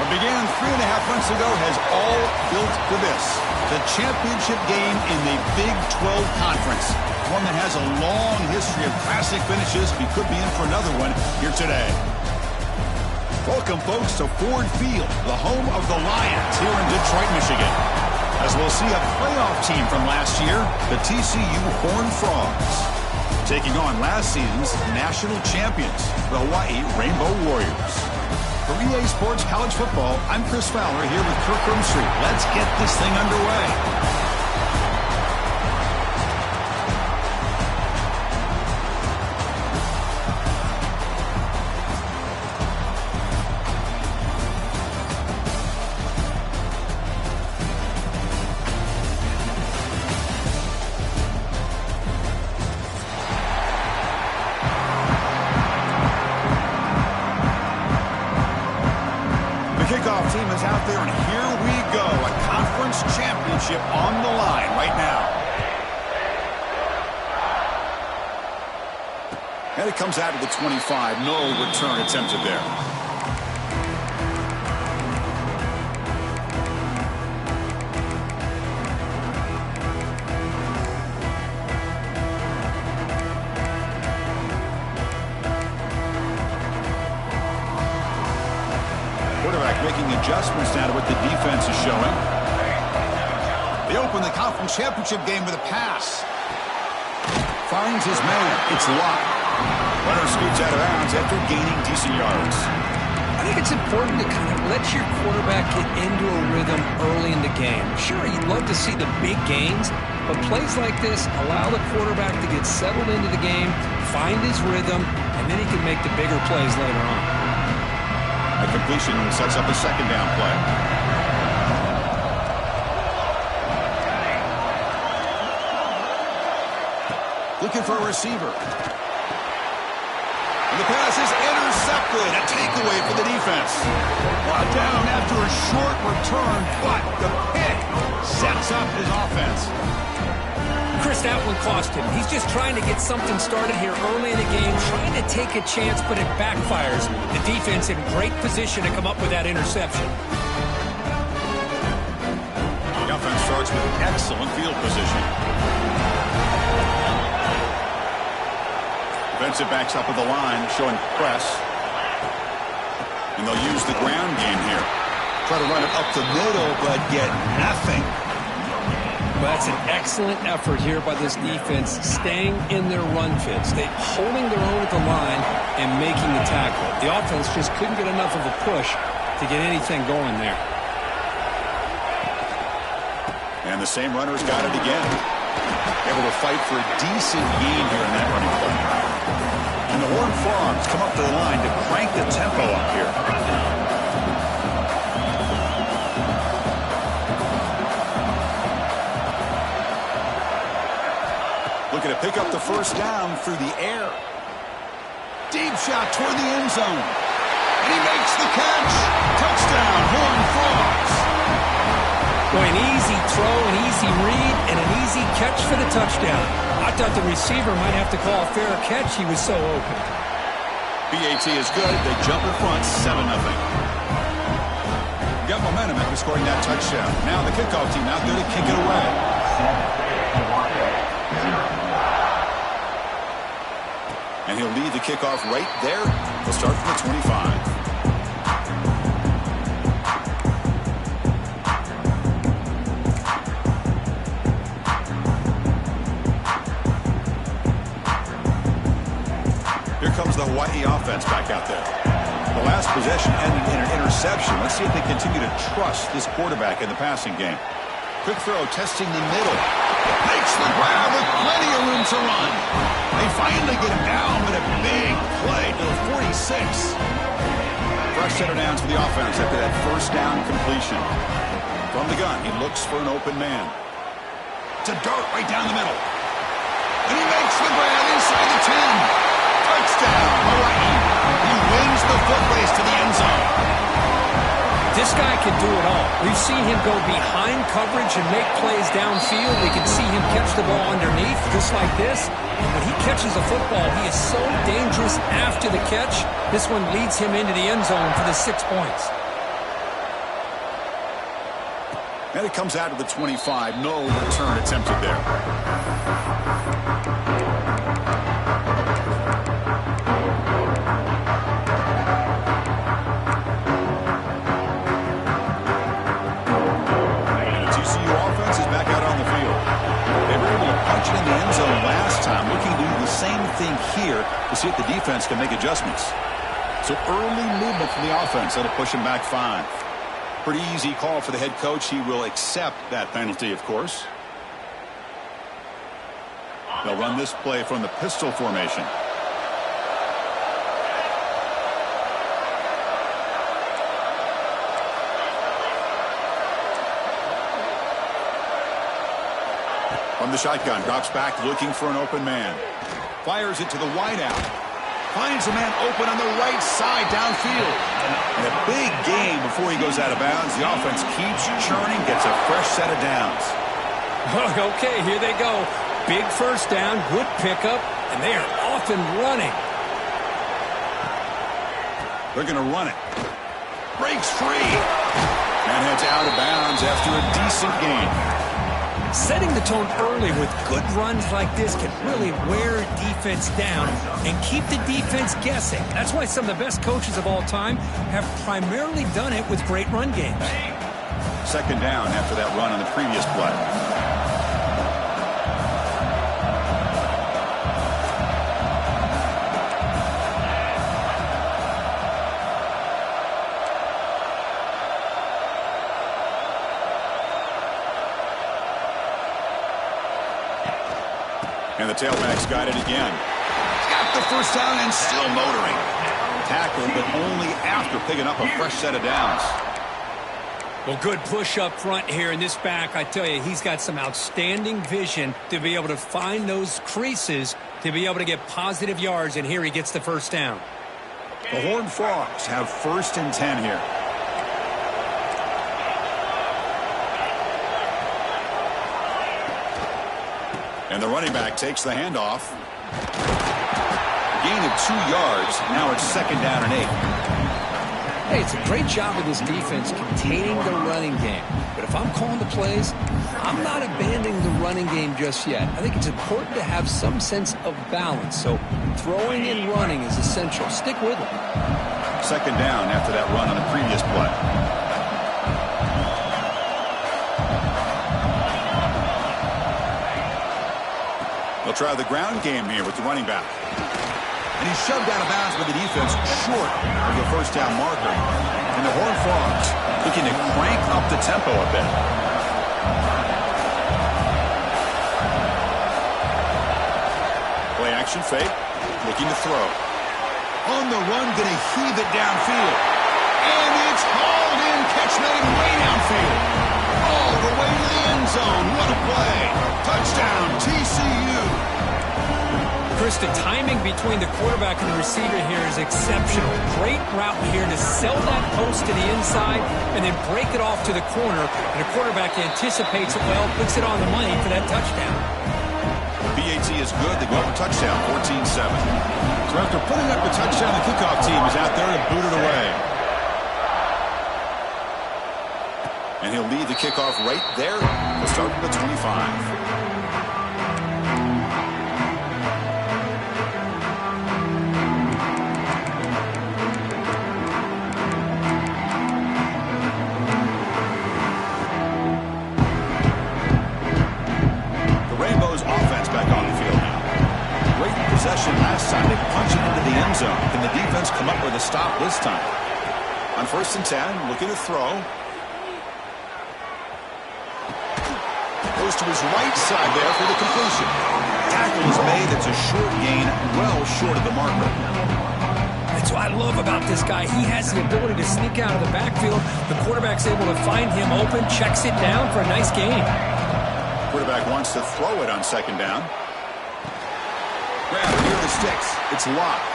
began 3.5 months ago has all built for this. The championship game in the Big 12 Conference. One that has a long history of classic finishes. We could be in for another one here today. Welcome, folks, to Ford Field, the home of the Lions here in Detroit, Michigan. As we'll see a playoff team from last year, the TCU Horned Frogs, taking on last season's national champions, the Hawaii Rainbow Warriors. For EA Sports College Football, I'm Chris Fowler here with Kirk Rumstreet. Let's get this thing underway. Kickoff team is out there, and here we go. A conference championship on the line right now. And it comes out of the 25. No return attempted there. Making adjustments now to what the defense is showing. They open the conference championship game with a pass. Finds his man. It's locked. Runner scoots out of bounds after gaining decent yards. I think it's important to kind of let your quarterback get into a rhythm early in the game. Sure, you'd love to see the big gains, but plays like this allow the quarterback to get settled into the game, find his rhythm, and then he can make the bigger plays later on. A completion sets up a second down play. Looking for a receiver. And the pass is intercepted. A takeaway for the defense. Brought down after a short return, but the pick sets up his offense. Chris, that one cost him. He's just trying to get something started here early in the game, trying to take a chance, but it backfires. The defense in great position to come up with that interception. The offense starts with excellent field position. Defensive backs up at the line, showing press. And they'll use the ground game here. Try to run it up the middle, but get nothing. Well, that's an excellent effort here by this defense, staying in their run fits. They're holding their own at the line and making the tackle. The offense just couldn't get enough of a push to get anything going there. And the same runner's got it again. Able to fight for a decent gain here in that running play. And the Horned Frogs come up to the line to crank the tempo up here. Looking to pick up the first down through the air. Deep shot toward the end zone. And he makes the catch. Touchdown, Horned Frogs. Boy, an easy throw, an easy read, and an easy catch for the touchdown. I thought the receiver might have to call a fair catch. He was so open. BAT is good. They jump in front, 7-0. Got momentum after scoring that touchdown. Now the kickoff team out there to kick it away. And he'll lead the kickoff right there. They'll start from the 25. Here comes the Hawaii offense back out there. The last possession ended in an interception. Let's see if they continue to trust this quarterback in the passing game. Quick throw, testing the middle. Makes the grab with plenty of room to run. They finally get him down, but a big play to the 46. Fresh set of downs for the offense after that first down completion. From the gun, he looks for an open man. To dart right down the middle. And he makes the grab inside the 10. Touchdown, Hawaii. He wins the foot race to the end zone. This guy can do it all. We've seen him go behind coverage and make plays downfield. We can see him catch the ball underneath, just like this. When he catches a football, he is so dangerous after the catch. This one leads him into the end zone for the 6 points. And it comes out of the 25. No return attempted there. In the end zone last time, looking to do the same thing here to see if the defense can make adjustments. So early movement from the offense that'll push him back 5. Pretty easy call for the head coach. He will accept that penalty, of course. They'll run this play from the pistol formation. From the shotgun, drops back looking for an open man. Fires it to the wideout. Finds a man open on the right side downfield. And a big game before he goes out of bounds. The offense keeps churning, gets a fresh set of downs. Okay, here they go. Big first down, good pickup, and they are off and running. They're going to run it. Breaks free. And heads out of bounds after a decent game. Setting the tone early with good runs like this can really wear a defense down and keep the defense guessing. That's why some of the best coaches of all time have primarily done it with great run games. Second down after that run on the previous play. And the tailback's got it again. Got the first down and still motoring. Tackled, but only after picking up a fresh set of downs. Well, good push up front here in this back. I tell you, he's got some outstanding vision to be able to find those creases, to be able to get positive yards, and here he gets the first down. The Horned Frogs have 1st and 10 here. And the running back takes the handoff. Gain of 2 yards. Now it's 2nd down and 8. Hey, it's a great job of this defense containing the running game. But if I'm calling the plays, I'm not abandoning the running game just yet. I think it's important to have some sense of balance. So throwing and running is essential. Stick with it. 2nd down after that run on the previous play. They'll try the ground game here with the running back. And he's shoved out of bounds with the defense short of the first down marker. And the Horned Frogs looking to crank up the tempo a bit. Play action fake. Looking to throw. On the run, going to heave it downfield. And it's hauled in. Catch made way downfield. All the way to the end zone. What a play. Touchdown, TCU. Chris, the timing between the quarterback and the receiver here is exceptional. Great route here to sell that post to the inside and then break it off to the corner. And the quarterback anticipates it well, puts it on the money for that touchdown. The BAT is good. They go up a touchdown, 14-7. So after putting up the touchdown, the kickoff team is out there to boot it away. And he'll lead the kickoff right there. We'll start from the 25. Last time they punched it into the end zone. Can the defense come up with a stop this time? On 1st and 10, looking to throw. Goes to his right side there for the completion. Tackle is made. It's a short gain, well short of the marker. That's what I love about this guy. He has the ability to sneak out of the backfield. The quarterback's able to find him open, checks it down for a nice gain. Quarterback wants to throw it on 2nd down. Grab near the sticks. It's locked.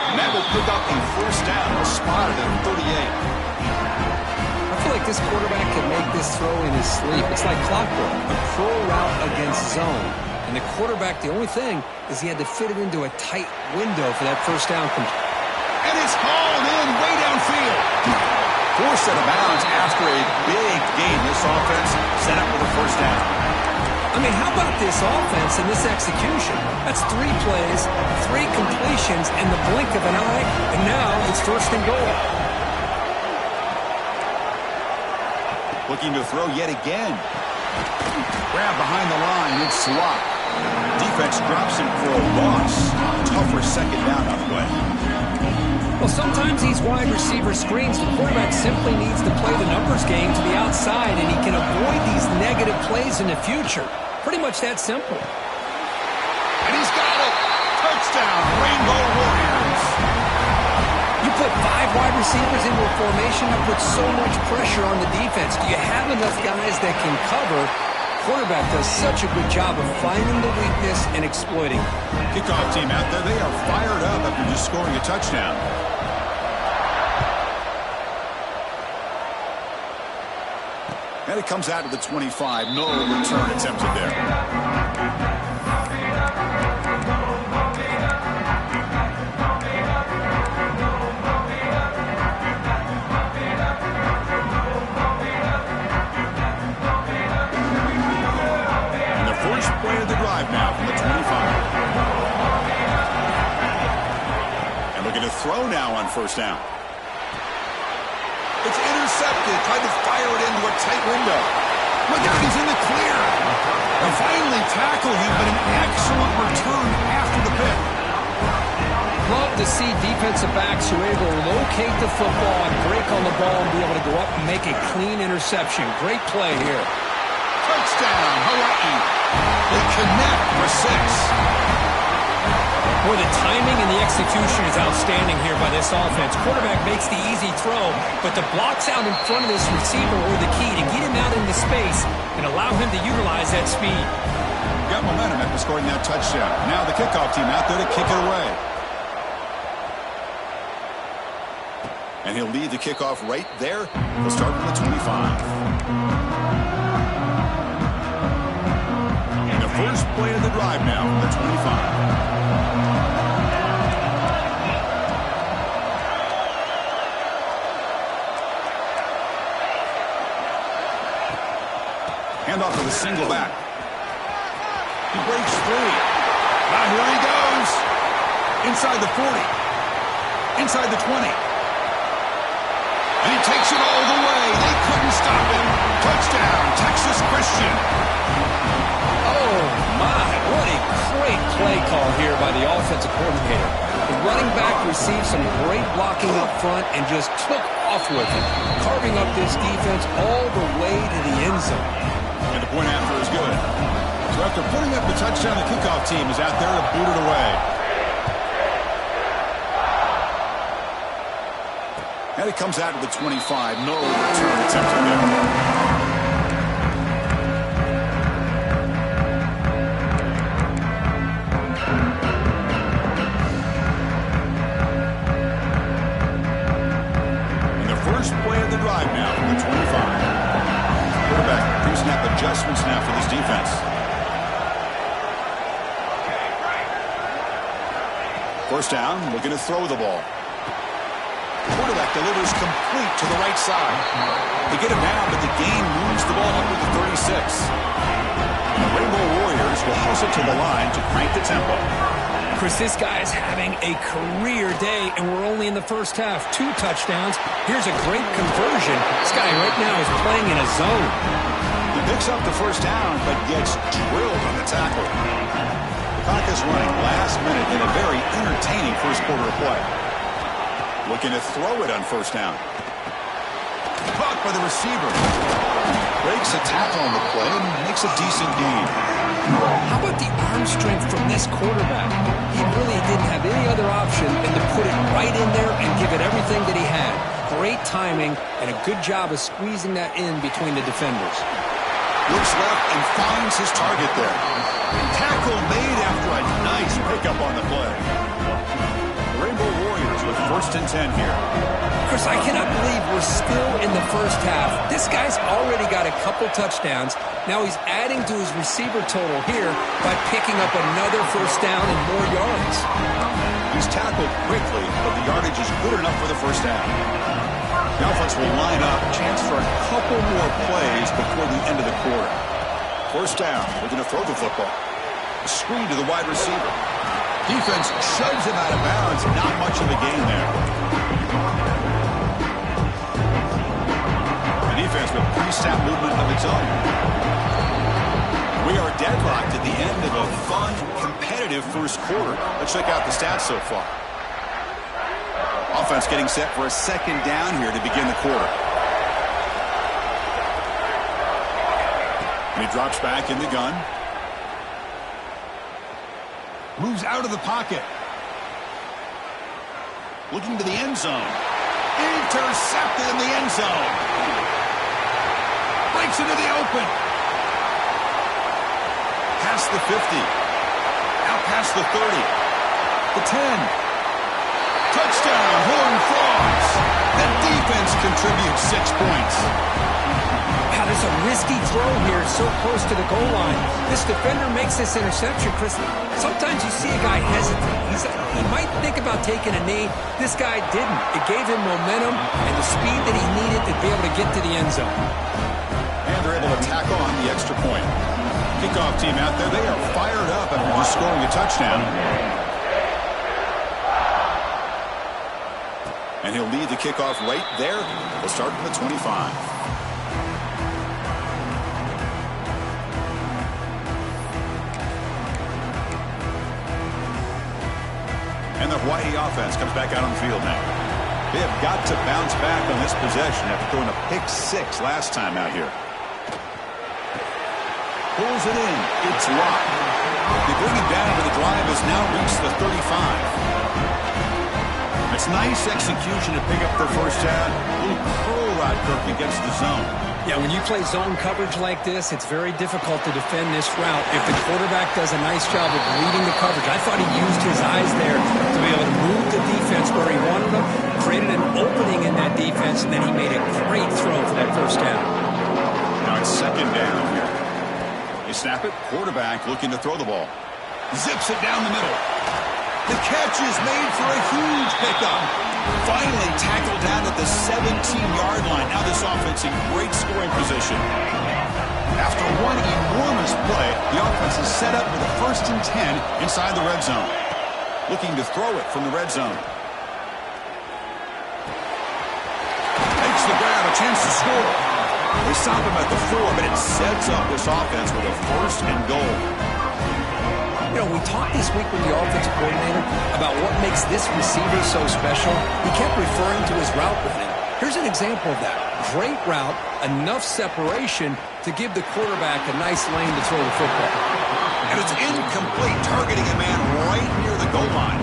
And that will pick up a first down. Spotted at 38. I feel like this quarterback can make this throw in his sleep. It's like clockwork. A pro route against zone. And the quarterback, the only thing is he had to fit it into a tight window for that first down. And it's hauled in way downfield. Forced out of bounds after a big gain. This offense set up with a first down. I mean, how about this offense and this execution? That's 3 plays, 3 completions in the blink of an eye, and now it's first and goal. Looking to throw yet again. Grab behind the line. It's Swap. Defense drops him for a loss. Tougher second down on the way. Well, sometimes these wide receiver screens, the quarterback simply needs to play the numbers game to the outside, and he can avoid these negative plays in the future. Pretty much that simple. And he's got it. Touchdown, Rainbow Warriors. You put 5 wide receivers into a formation that puts so much pressure on the defense. Do you have enough guys that can cover? Quarterback does such a good job of finding the weakness and exploiting it. Kickoff team out there, they are fired up after just scoring a touchdown. And it comes out to the 25. No return attempted there. And the first play of the drive now from the 25. And looking to throw now on first down. It's intercepted. Tried to fire it into a tight window. Look out, he's in the clear. They finally tackle him, but an excellent return after the pick. Love to see defensive backs who are able to locate the football and break on the ball and be able to go up and make a clean interception. Great play here. Touchdown, Hawaii. They connect for 6. Boy, the timing and the execution is outstanding here by this offense. Quarterback makes the easy throw, but the blocks out in front of this receiver were the key to get him out into space and allow him to utilize that speed. Got momentum after scoring that touchdown. Now the kickoff team out there to kick it away. And he'll lead the kickoff right there. He'll start from the 25. And the first play of the drive now from the 25. Handoff with a single back. He breaks free. Now here he goes. Inside the 40. Inside the 20. And he takes it all the way. They couldn't stop him. Touchdown, Texas Christian. Oh, my. What a great play call here by the offensive coordinator. The running back received some great blocking up front and just took off with it, carving up this defense all the way to the end zone. And the point after is good. So after putting up the touchdown, the kickoff team is out there to boot it away. And it comes out to the 25. No return attempted there. Adjustments now for this defense. First down, looking to throw the ball. Quarterback delivers complete to the right side. They get him down, but the gain moves the ball up to the 36. And the Rainbow Warriors will hustle to the line to crank the tempo. Chris, this guy is having a career day, and we're only in the first half. 2 touchdowns. Here's a great conversion. This guy right now is playing in a zone. He picks up the first down, but gets drilled on the tackle. The clock is running last minute in a very entertaining first quarter of play. Looking to throw it on first down. Caught by the receiver. Breaks a tackle on the play and makes a decent gain. How about the arm strength from this quarterback? He really didn't have any other option than to put it right in there and give it everything that he had. Great timing and a good job of squeezing that in between the defenders. Looks left and finds his target there. Tackle made after a nice pickup on the play. The Rainbow Warriors with 1st and 10 here. Chris, I cannot believe we're still in the first half. This guy's already got a couple touchdowns. Now he's adding to his receiver total here by picking up another first down and more yards. He's tackled quickly, but the yardage is good enough for the first down. The offense will line up. Chance for a couple more plays before the end of the quarter. First down. Looking to throw the football. Screen to the wide receiver. Defense shoves him out of bounds. Not much of a gain there. The defense with pre-snap movement of its own. We are deadlocked at the end of a fun, competitive first quarter. Let's check out the stats so far. Offense getting set for a second down here to begin the quarter. And he drops back in the gun. Moves out of the pocket. Looking to the end zone. Intercepted in the end zone. Breaks into the open. Past the 50. Out past the 30. The 10. Touchdown, Horned Frogs. The defense contributes 6 points. Wow, there's a risky throw here so close to the goal line. This defender makes this interception, Chris. Sometimes you see a guy hesitate. He might think about taking a knee. This guy didn't. It gave him momentum and the speed that he needed to be able to get to the end zone. And they're able to tackle on the extra point. Kickoff team out there, they are fired up after just scoring a touchdown. And he'll lead the kickoff right there. We'll start from the 25. And the Hawaii offense comes back out on the field now. They have got to bounce back on this possession after throwing a pick 6 last time out here. Pulls it in. It's locked. They bring it down, but the drive has now reached the 35. It's nice execution to pick up the first down. A little curl route Kirk against the zone. Yeah, when you play zone coverage like this, it's very difficult to defend this route if the quarterback does a nice job of reading the coverage. I thought he used his eyes there to be able to move the defense where he wanted them, created an opening in that defense, and then he made a great throw for that first down. Now it's second down here. They snap it. Quarterback looking to throw the ball. Zips it down the middle. The catch is made for a huge pickup. Finally tackled down at the 17-yard line. Now this offense in great scoring position. After one enormous play, the offense is set up with a 1st and 10 inside the red zone. Looking to throw it from the red zone. Makes the grab, a chance to score. They stop him at the 4, but it sets up this offense with a 1st and goal. You know, we talked this week with the offensive coordinator about what makes this receiver so special. He kept referring to his route running. Here's an example of that. Great route, enough separation to give the quarterback a nice lane to throw the football. And it's incomplete, targeting a man right near the goal line.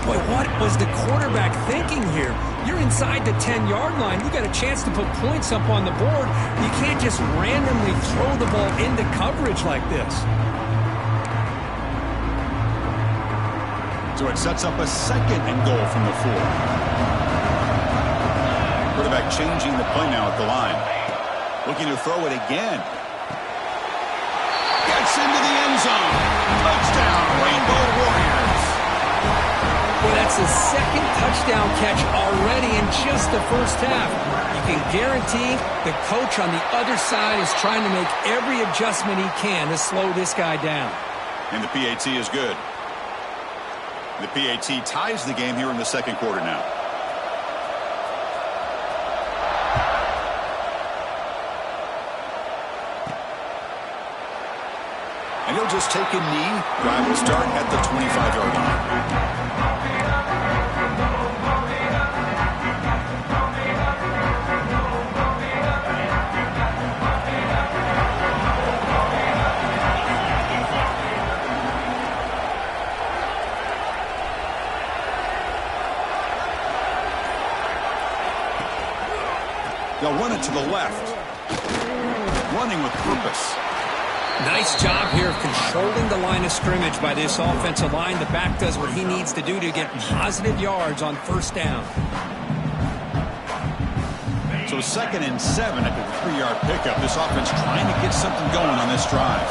Boy, what was the quarterback thinking here? You're inside the 10-yard line. You got a chance to put points up on the board. You can't just randomly throw the ball into coverage like this. So it sets up a 2nd and goal from the 4. Quarterback changing the play now at the line. Looking to throw it again. Gets into the end zone. Touchdown, Rainbow Warriors. Well, that's his 2nd touchdown catch already in just the first half. You can guarantee the coach on the other side is trying to make every adjustment he can to slow this guy down. And the PAT is good. The PAT ties the game here in the 2nd quarter now. And he'll just take a knee. Drive will start at the 25-yard line. They'll run it to the left. Running with purpose. Nice job here of controlling the line of scrimmage by this offensive line. The back does what he needs to do to get positive yards on first down. So 2nd and 7 at the 3-yard pickup. This offense trying to get something going on this drive.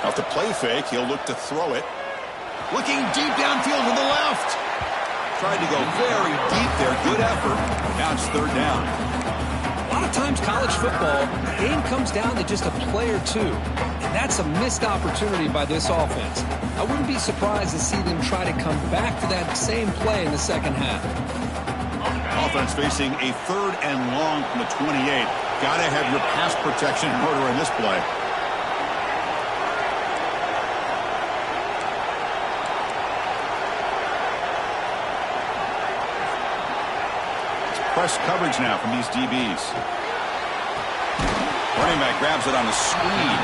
Off the play fake, he'll look to throw it. Looking deep downfield to the left. tried to go very deep there. Good effort. Now it's third down. A lot of times college football, the game comes down to just a play or two. And that's a missed opportunity by this offense. I wouldn't be surprised to see them try to come back to that same play in the second half. Offense facing a third and long from the 28. Got to have your pass protection in order in this play. Press coverage now from these DBs. Running back grabs it on the screen.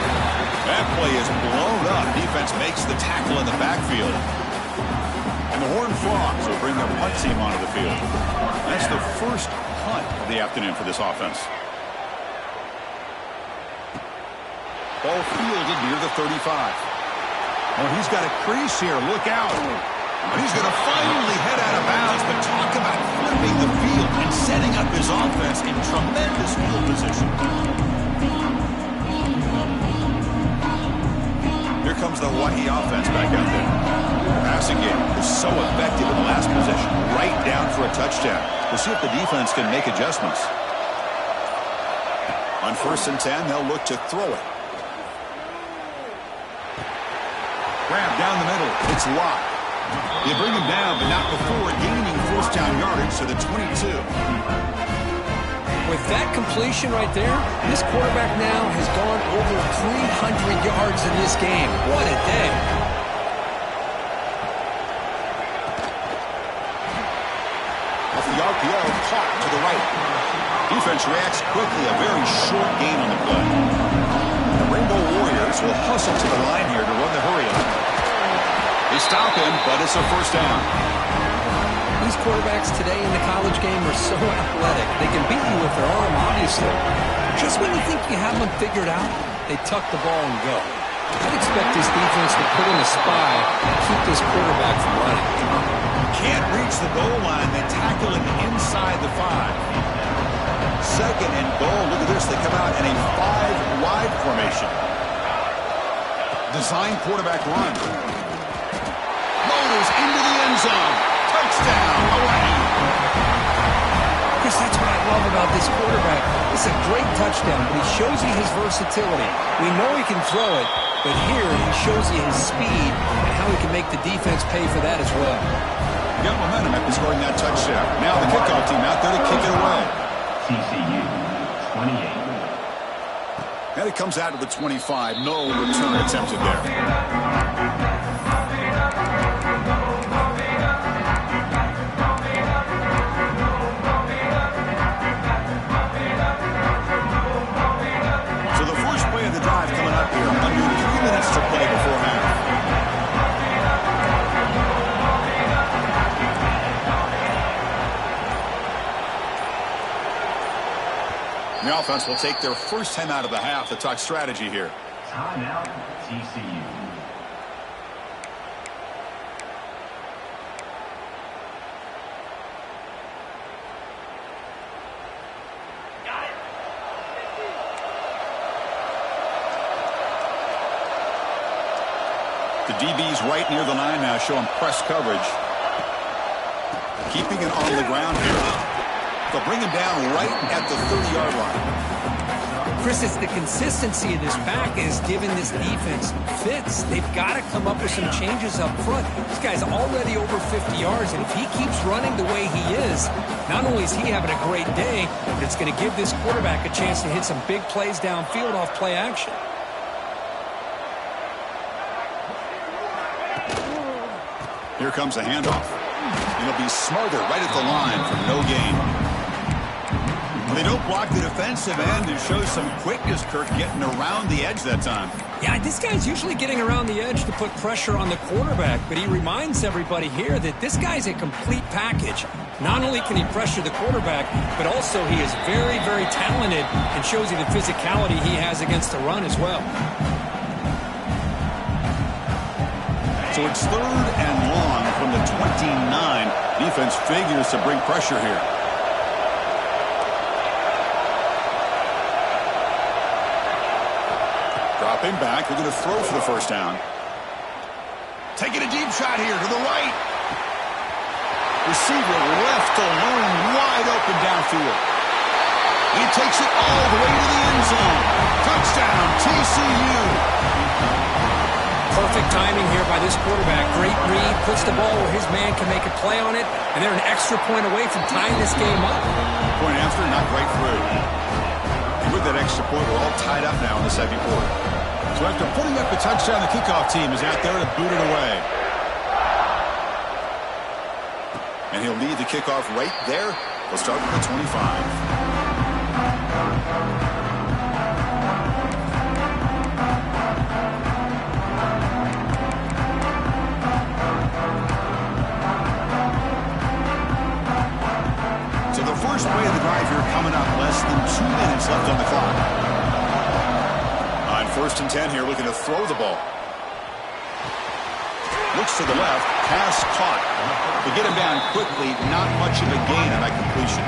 That play is blown up. Defense makes the tackle in the backfield. And the Horned Frogs will bring their punt team onto the field. That's the first punt of the afternoon for this offense. Ball fielded near the 35. Oh, he's got a crease here. Look out. And he's going to finally head out of bounds, but talk about flipping the field and setting up his offense in tremendous field position. Here comes the Hawaii offense back out there. The passing game was so effective in the last possession, right down for a touchdown. We'll see if the defense can make adjustments. On 1st and 10, they'll look to throw it. Grab down the middle. It's locked. They bring him down, but not before gaining first down yardage to the 22. With that completion right there, this quarterback now has gone over 300 yards in this game. What a day. Off the RPO, caught to the right. Defense reacts quickly, a very short gain on the play. The Rainbow Warriors will hustle to the line here to run the hurry-up. They stop him, but it's a first down. These quarterbacks today in the college game are so athletic. They can beat you with their arm, obviously. Just when you think you have them figured out, they tuck the ball and go. I'd expect this defense to put in a spy and keep this quarterback from running. Can't reach the goal line. They tackle him inside the 5. Second and goal. Look at this. They come out in a 5-wide formation. Design quarterback run. Motors into the end zone. Touchdown, Hawaii. Chris, that's what I love about this quarterback. It's a great touchdown, but he shows you his versatility. We know he can throw it, but here he shows you his speed and how he can make the defense pay for that as well. Got momentum after scoring that touchdown. Now the kickoff team out there to kick it away. TCU, 28. And it comes out to the 25. No return attempted there. To play before half. The offense will take their first time out of the half to talk strategy here. Timeout, TCU. The DB's right near the line now, showing press coverage. Keeping it on the ground here. They'll bring him down right at the 30-yard line. Chris, it's the consistency of this pack is giving this defense fits. They've got to come up with some changes up front. This guy's already over 50 yards, and if he keeps running the way he is, not only is he having a great day, but it's going to give this quarterback a chance to hit some big plays downfield off play action. Here comes a handoff. It'll be Smarter right at the line for no gain. They don't block the defensive end and show some quickness, Kirk, getting around the edge that time. Yeah, this guy's usually getting around the edge to put pressure on the quarterback, but he reminds everybody here that this guy's a complete package. Not only can he pressure the quarterback, but also he is very, very talented and shows you the physicality he has against the run as well. So it's third and long from the 29. Defense figures to bring pressure here. Dropping back. They're going to throw for the first down. Taking a deep shot here to the right. Receiver left alone, wide open downfield. He takes it all the way to the end zone. Touchdown, TCU. Perfect timing here by this quarterback. Great read, puts the ball where his man can make a play on it, and they're an extra point away from tying this game up. Point after, not right through. And with that extra point, we're all tied up now in the second quarter. So after putting up the touchdown, the kickoff team is out there to boot it away. And he'll lead the kickoff right there. We'll start with the 25. So the first play of the drive here coming up, less than 2 minutes left on the clock. On 1st and 10 here, looking to throw the ball. Looks to the left, pass caught. To get him down quickly, not much of a gain on that completion.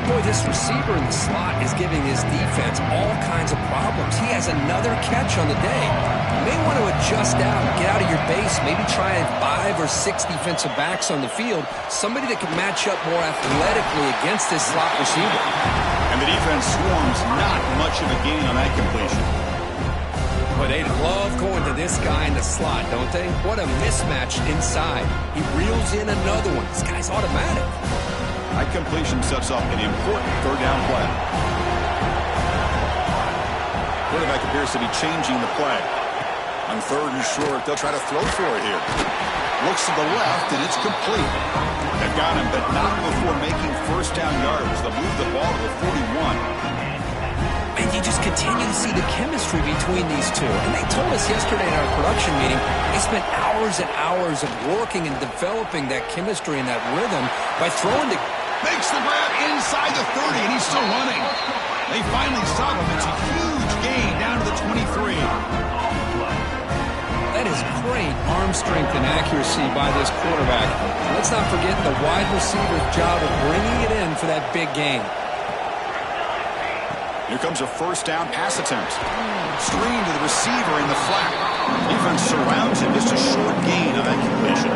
Boy, this receiver in the slot is giving his defense all kinds of problems. He has another catch on the day. You may want to adjust out, get out of your base, maybe try 5 or 6 defensive backs on the field, somebody that can match up more athletically against this slot receiver. And the defense swarms, not much of a gain on that completion. But they love going to this guy in the slot, don't they? What a mismatch inside. He reels in another one. This guy's automatic. That completion sets up an important 3rd down play. Quarterback appears to be changing the play. On 3rd and short, they'll try to throw for it here. Looks to the left, and it's complete. They've got him, but not before making 1st down yards. They'll move the ball to the 41. And you just continue to see the chemistry between these two. And they told us yesterday in our production meeting, they spent hours and hours of working and developing that chemistry and that rhythm by throwing the... Makes the grab inside the 30, and he's still running. They finally stop him. It's a huge gain down to the 23. That is great arm strength and accuracy by this quarterback. Let's not forget the wide receiver's job of bringing it in for that big gain. Here comes a 1st down pass attempt. Screen to the receiver in the flat. Defense surrounds him. Just a short gain on that completion.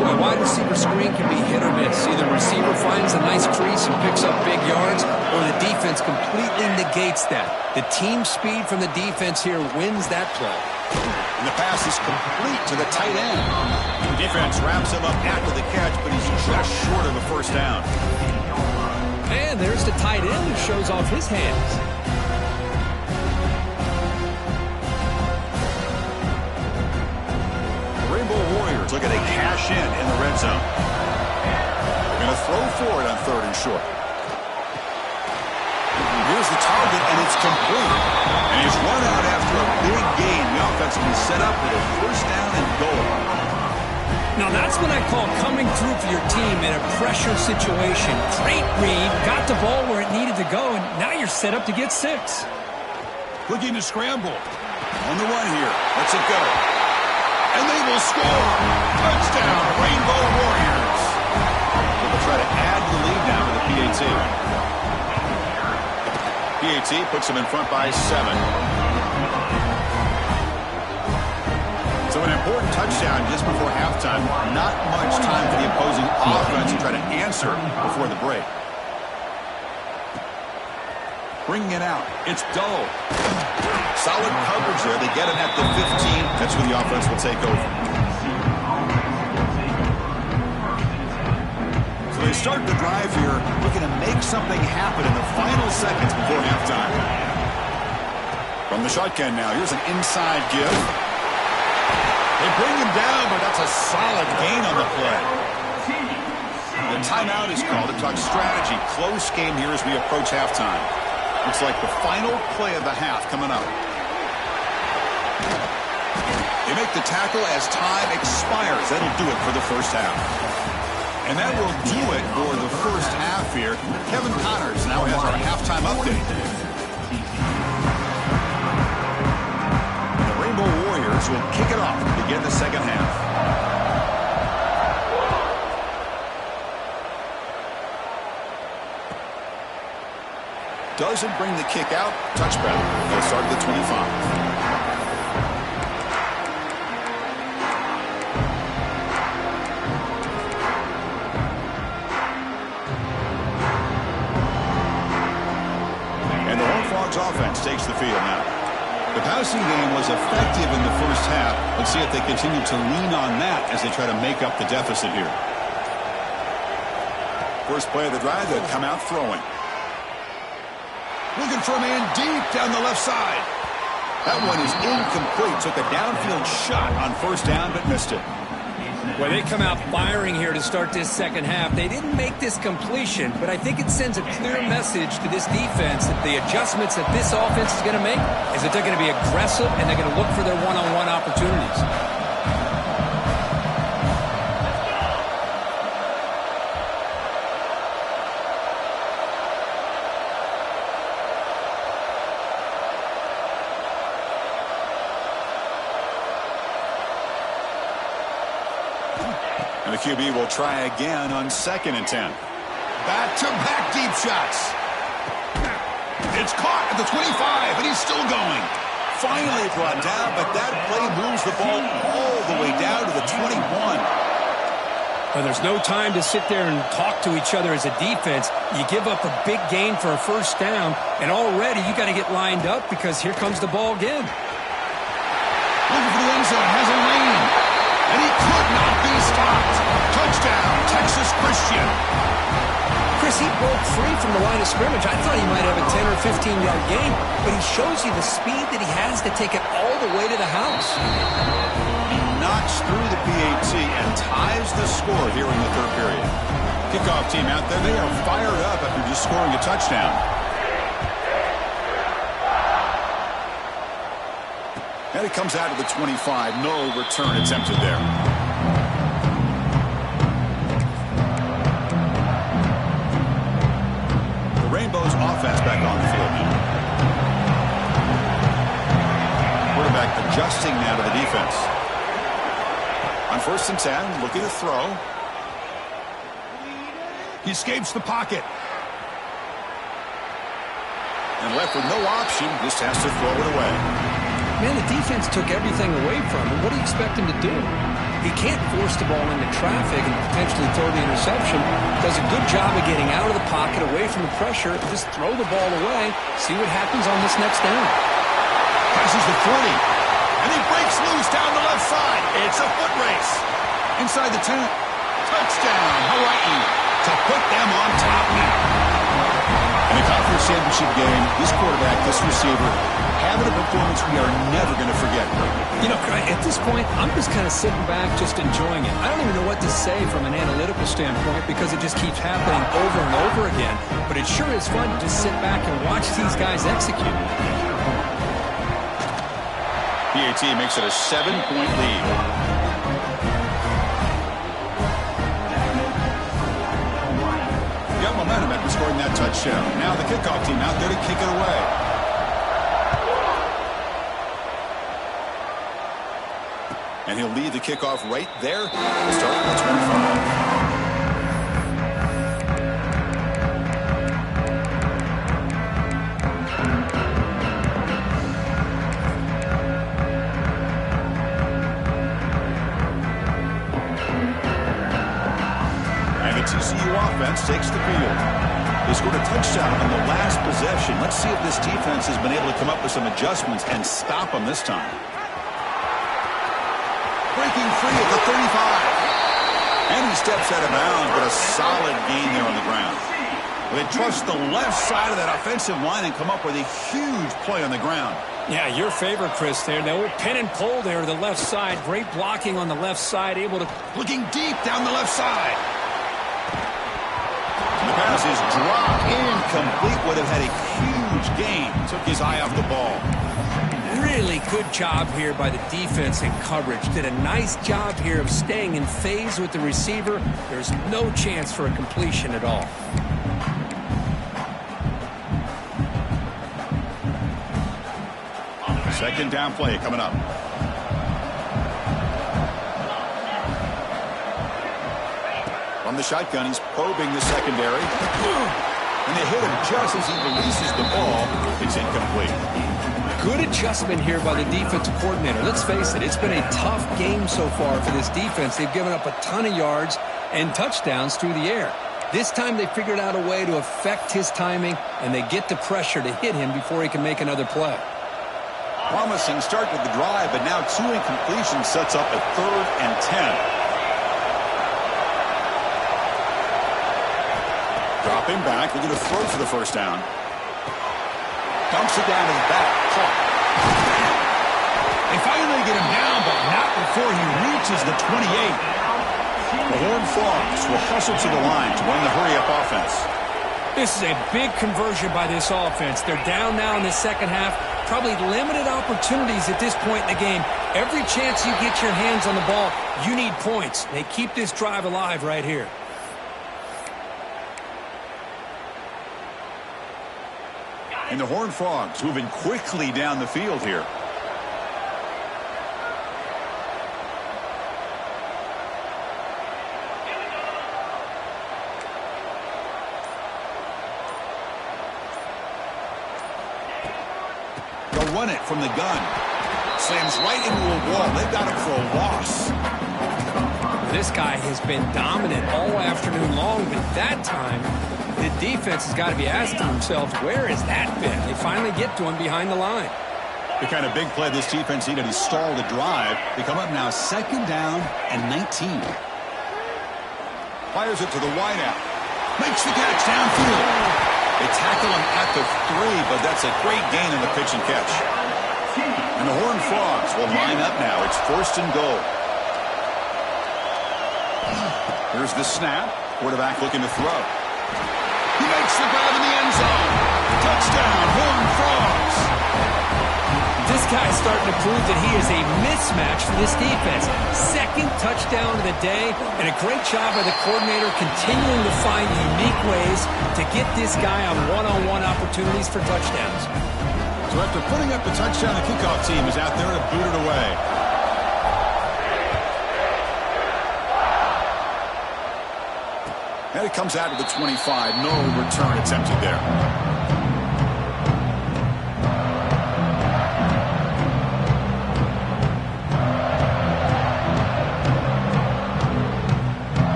Boy, wide receiver screen can be hit or miss. Either the receiver finds a nice crease and picks up big yards, or the defense completely negates that. The team speed from the defense here wins that play. And the pass is complete to the tight end. The defense wraps him up after the catch, but he's just short of a 1st down. And there's the tight end who shows off his hands. Rainbow Warriors looking to cash in the red zone. They're going to throw for it on 3rd and short. Here's the target, and it's complete. And he's run out after a big gain. The offense will be set up with a 1st down and goal. Now that's what I call coming through for your team in a pressure situation. Great read, got the ball where it needed to go, and now you're set up to get 6. Looking to scramble. On the run here. Let's it go. And they will score. Touchdown, Rainbow Warriors. They'll try to add the lead now to the PAT. PAT puts them in front by 7. So an important touchdown just before halftime. Not much time for the opposing offense to try to answer before the break. Bringing it out. It's Dull. Solid coverage there. They get him at the 15. That's where the offense will take over. So they start the drive here, looking to make something happen in the final seconds before halftime. From the shotgun now, here's an inside give. They bring him down, but that's a solid gain on the play. The timeout is called to talk strategy. Close game here as we approach halftime. Looks like the final play of the half coming up. They make the tackle as time expires. That'll do it for the 1st half. And that will do it for the 1st half here. Kevin Connors now has our halftime update. The Rainbow Warriors will kick it off to begin the 2nd half. Doesn't bring the kick out. Touchback. They'll start at the 25. field now. The passing game was effective in the first half. Let's see if they continue to lean on that as they try to make up the deficit here. First play of the drive, they'll come out throwing. Looking for a man deep down the left side. That one is incomplete. Took a downfield shot on first down, but missed it. Well, they come out firing here to start this second half. They didn't make this completion, but I think it sends a clear message to this defense that the adjustments that this offense is going to make is that they're going to be aggressive and they're going to look for their one-on-one opportunities. And the QB will try again on 2nd and 10. Back-to-back deep shots. It's caught at the 25, and he's still going. Finally brought down, but that play moves the ball all the way down to the 21. Well, there's no time to sit there and talk to each other as a defense. You give up a big gain for a first down, and already you got to get lined up because here comes the ball again. Looking for the end zone, has a lane. And he could not be stopped. Touchdown, Texas Christian. Chris, he broke free from the line of scrimmage. I thought he might have a 10 or 15-yard gain, but he shows you the speed that he has to take it all the way to the house. He knocks through the PAT and ties the score here in the third period. Kickoff team out there, they are fired up after just scoring a touchdown. And it comes out of the 25. No return attempted there. The Rainbows offense back on the field now. Quarterback adjusting now to the defense. On 1st and 10, looking to throw. He escapes the pocket. And left with no option, just has to throw it away. Man, the defense took everything away from him. What do you expect him to do? He can't force the ball into traffic and potentially throw the interception. Does a good job of getting out of the pocket, away from the pressure, just throw the ball away, see what happens on this next down. Passes the 40, and he breaks loose down the left side. It's a foot race. Inside the 10, touchdown, Hawaii, to put them on top now. In the conference championship game, this quarterback, this receiver, having a performance we are never going to forget. You know, at this point, I'm just kind of sitting back, just enjoying it. I don't even know what to say from an analytical standpoint because it just keeps happening over and over again. But it sure is fun to just sit back and watch these guys execute. PAT makes it a 7-point lead. Got momentum after scoring that touchdown. Now the kickoff team out there to kick it away. And he'll lead the kickoff right there. Start at the 25. And the TCU offense takes the field. They scored a touchdown on the last possession. Let's see if this defense has been able to come up with some adjustments and stop them this time. Breaking free at the 35. And he steps out of bounds, but a solid gain there on the ground. They trust the left side of that offensive line and come up with a huge play on the ground. Yeah, your favorite, Chris, there. The old pin and pull there to the left side. Great blocking on the left side, able to... Looking deep down the left side. The pass is dropped, incomplete. Would have had a huge gain. Took his eye off the ball. Really good job here by the defense in coverage. Did a nice job here of staying in phase with the receiver. There's no chance for a completion at all. Second down play coming up. From the shotgun, he's probing the secondary. And they hit him just as he releases the ball. It's incomplete. Good adjustment here by the defensive coordinator. Let's face it, it's been a tough game so far for this defense. They've given up a ton of yards and touchdowns through the air. This time they figured out a way to affect his timing, and they get the pressure to hit him before he can make another play. Promising start with the drive, but now 2 incompletions sets up a 3rd and 10. Dropping back, looking to throw for the first down. Dumps it down to the back. Caught. They finally get him down, but not before he reaches the 28. The Horned Frogs will hustle to the line to run the hurry-up offense. This is a big conversion by this offense. They're down now in the second half. Probably limited opportunities at this point in the game. Every chance you get your hands on the ball, you need points. They keep this drive alive right here. And the Horned Frogs moving quickly down the field here. They'll run it from the gun. Slams right into a wall. They've got him for a loss. This guy has been dominant all afternoon long, but that time, the defense has got to be asking themselves, where has that been? They finally get to him behind the line. The kind of big play this defense needed to stall the drive. They come up now 2nd down and 19. Fires it to the wideout. Makes the catch downfield. They tackle him at the 3, but that's a great gain in the pitch and catch. And the Horned Frogs will line up now. It's 1st and goal. Here's the snap. Quarterback looking to throw. He makes the grab in the end zone. Touchdown, Horned Frogs. This guy's starting to prove that he is a mismatch for this defense. 2nd touchdown of the day, and a great job by the coordinator continuing to find unique ways to get this guy on one-on-one opportunities for touchdowns. So after putting up the touchdown, the kickoff team is out there to boot it away. And it comes out of the 25. No return attempted there.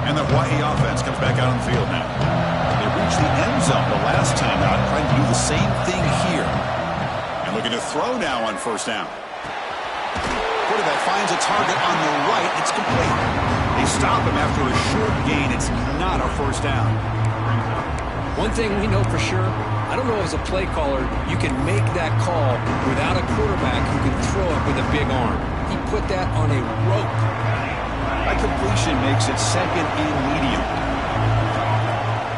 And the Hawaii offense comes back out on the field now. They reached the end zone the last time out, trying to do the same thing here. And looking to throw now on 1st down. Quarterback finds a target on the right. It's complete. They stop him after a short gain. It's not a 1st down. One thing we know for sure, I don't know as a play caller, you can make that call without a quarterback who can throw it with a big arm. He put that on a rope. That completion makes it 2nd and medium.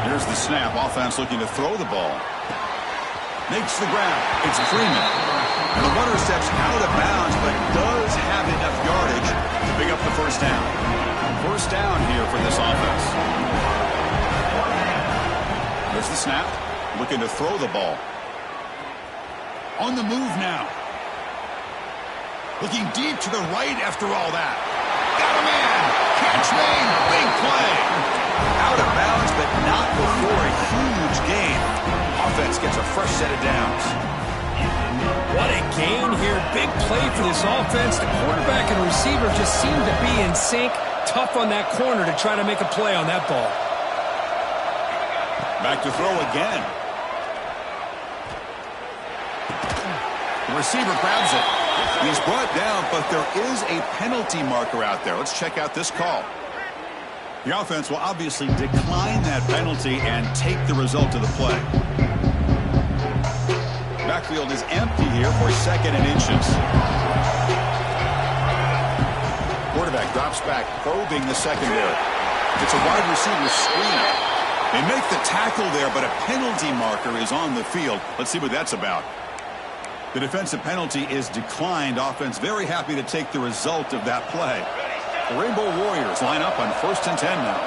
Here's the snap. Offense looking to throw the ball. Makes the grab. It's Freeman. And the runner steps out of bounds, but does have enough yardage to pick up the 1st down. 1st down here for this offense. There's the snap. Looking to throw the ball. On the move now. Looking deep to the right after all that. Got a man. Catch made. Big play. Out of bounds, but not before a huge gain. Offense gets a fresh set of downs. What a gain here. Big play for this offense. The quarterback and receiver just seem to be in sync. Tough on that corner to try to make a play on that ball. Back to throw again. The receiver grabs it. He's brought down, but there is a penalty marker out there. Let's check out this call. The offense will obviously decline that penalty and take the result of the play. Backfield is empty here for 2nd and inches. Quarterback drops back, probing the secondary. It's a wide receiver screen. They make the tackle there, but a penalty marker is on the field. Let's see what that's about. The defensive penalty is declined. Offense very happy to take the result of that play. The Rainbow Warriors line up on 1st and 10 now.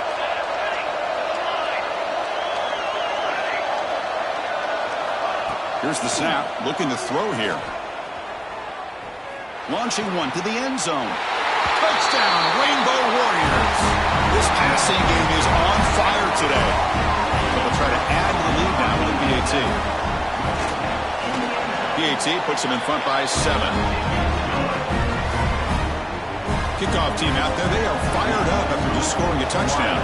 Here's the snap, looking to throw here. Launching one to the end zone. Touchdown, Rainbow Warriors. This passing game is on fire today. They'll try to add to the lead now with PAT. PAT puts them in front by 7. Kickoff team out there, they are fired up after just scoring a touchdown.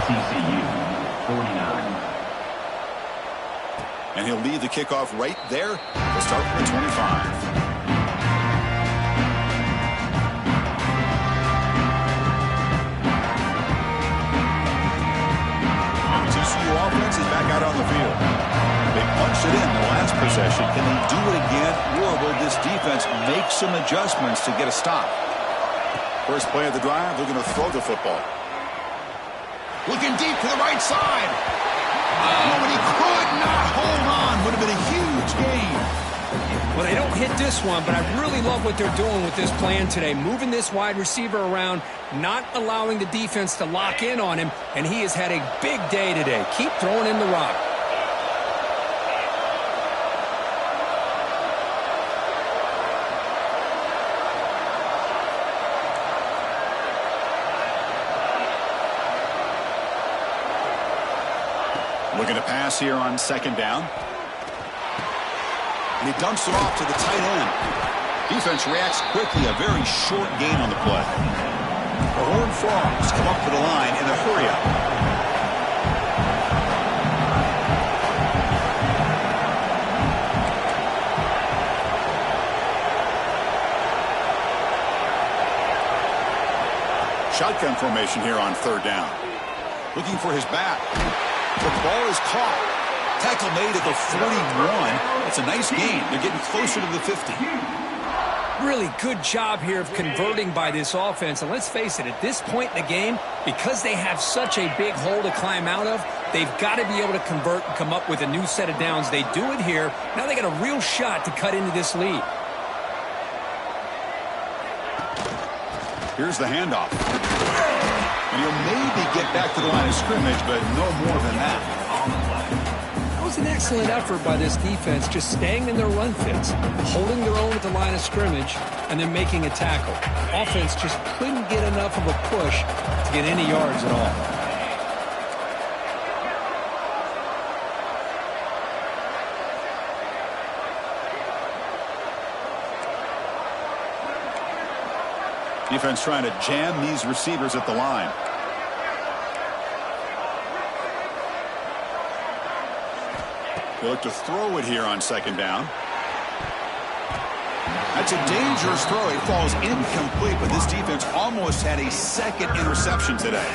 56, TCU, 49. And he'll lead the kickoff right there to start from the 25. Offense is back out on the field. They punched it in the last possession. Can they do it again, or will this defense make some adjustments to get a stop? First play of the drive, they're going to throw the football. Looking deep to the right side. Oh, and he could not hold on. Would have been a huge gain. Well, they don't hit this one, but I really love what they're doing with this plan today. Moving this wide receiver around, not allowing the defense to lock in on him, and he has had a big day today. Keep throwing in the rock. Looking to pass here on second down. And he dumps it off to the tight end. Defense reacts quickly. A very short gain on the play. The Horned Frogs come up to the line in a hurry-up. Shotgun formation here on third down. Looking for his back. The ball is caught. Tackle made at the 41. That's a nice gain. They're getting closer to the 50. Really good job here of converting by this offense. And let's face it, at this point in the game, because they have such a big hole to climb out of, they've got to be able to convert and come up with a new set of downs. They do it here. Now they got a real shot to cut into this lead. Here's the handoff. And he'll maybe get back to the line of scrimmage, but no more than that. That was an excellent effort by this defense, just staying in their run fits, holding their own at the line of scrimmage, and then making a tackle. Offense just couldn't get enough of a push to get any yards at all. Defense trying to jam these receivers at the line. They look to throw it here on second down. That's a dangerous throw. It falls incomplete, but this defense almost had a second interception today.